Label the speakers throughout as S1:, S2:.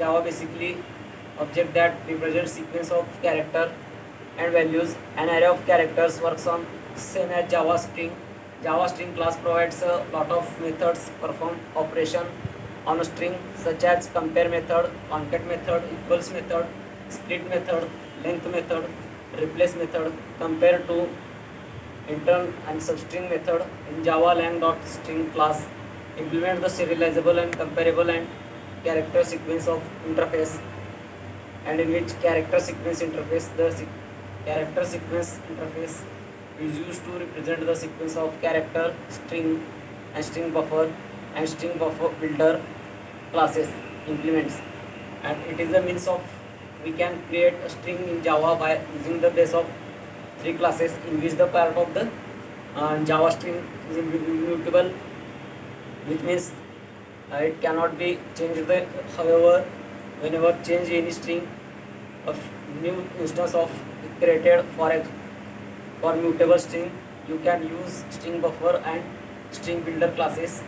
S1: Java basically object that represents sequence of character and values. An array of characters works on same as Java string. Java string class provides a lot of methods perform operation on a string such as compare method, concat method, equals method, split method, length method, replace method. Compare to intern and substring method in Java lang.string class implement the serializable and comparable and character sequence of interface, and in which character sequence interface character sequence interface is used to represent the sequence of character, string and string buffer and string buffer builder classes implements, and it is a means of we can create a string in Java by using the base of three classes in which the part of the Java string is immutable, which means it cannot be changed. However, whenever change any string, a new instance of created for mutable string, you can use string buffer and string builder classes.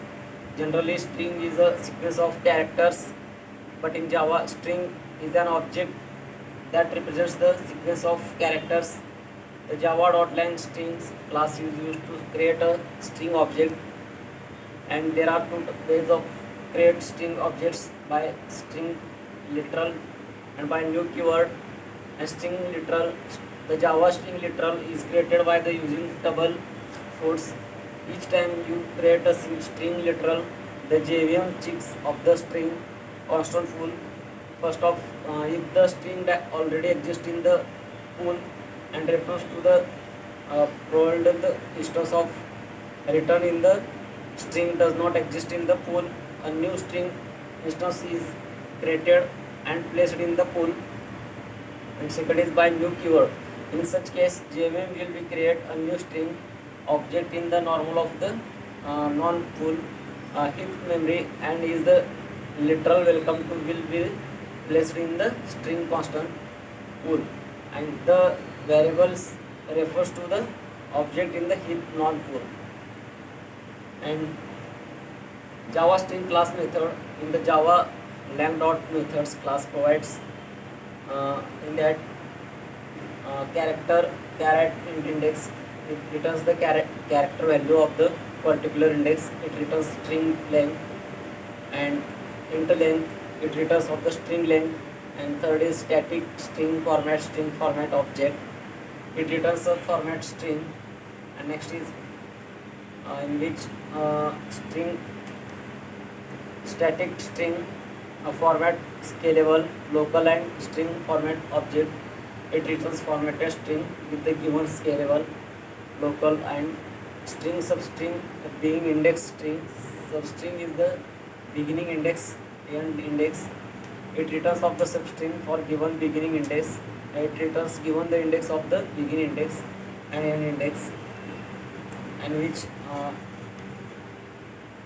S1: Generally, string is a sequence of characters, but in Java, string is an object that represents the sequence of characters. The Java.lang strings class is used to create a string object, and there are two ways of create string objects: by string literal and by new keyword. And string literal, the Java string literal is created by the using double quotes. Each time you create a string literal, the JVM checks of the string constant full. First of, if the string that already exists in the pool and refers to the provided instance of return in the string does not exist in the pool, a new string instance is created and placed in the pool. And second is by new keyword. In such case, JVM will be create a new string object in the normal of the non-pool heap memory, and is the literal welcome to will be placed in the string constant pool, and the variables refers to the object in the heap non-pool. And Java string class method in the Java lang.methods class provides in that character index. It returns the character value of the particular index. It returns string length, and int length it returns of the string length. And third is static string format object. It returns a format string. And next is in which string static string format scalable local and string format object. It returns formatted string with the given scalable local and string substring being index string. Substring is the beginning index, end index. It returns of the substring for given beginning index. It returns given the index of the beginning index and end index, and which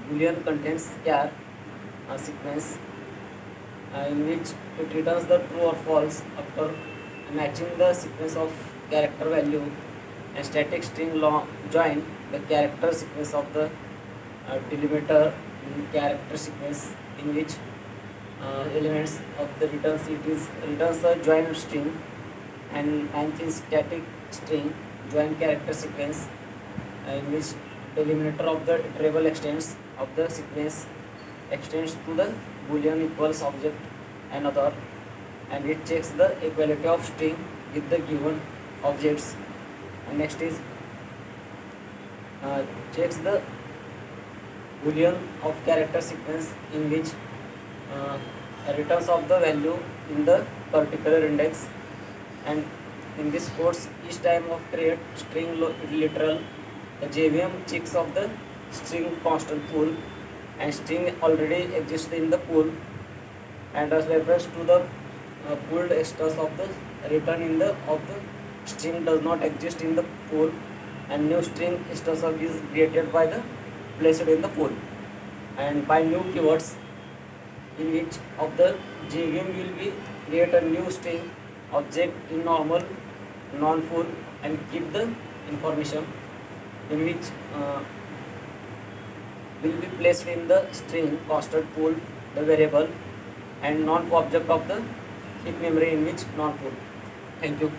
S1: boolean contains char sequence in which it returns the true or false after matching the sequence of character value. And static string join the character sequence of the delimiter in character sequence, in which elements of the returns returns a join string. And ninth is static string join character sequence in which delimiter of the iterable extends of the sequence extends to the boolean equals object another, and it checks the equality of string with the given objects. And next is checks the boolean of character sequence, in which returns of the value in the particular index. And in this course, each time of create string literal, the JVM checks of the string constant pool, and string already exists in the pool, and as reference to the pooled instance of the return in the of the string does not exist in the pool, and new string instance of is created by the placed in the pool. And by new keywords, in which of the JVM will be create a new string object in normal non-pool and keep the information, in which will be placed in the string constant pool the variable, and non object of the heap memory in which non-pool. Thank you.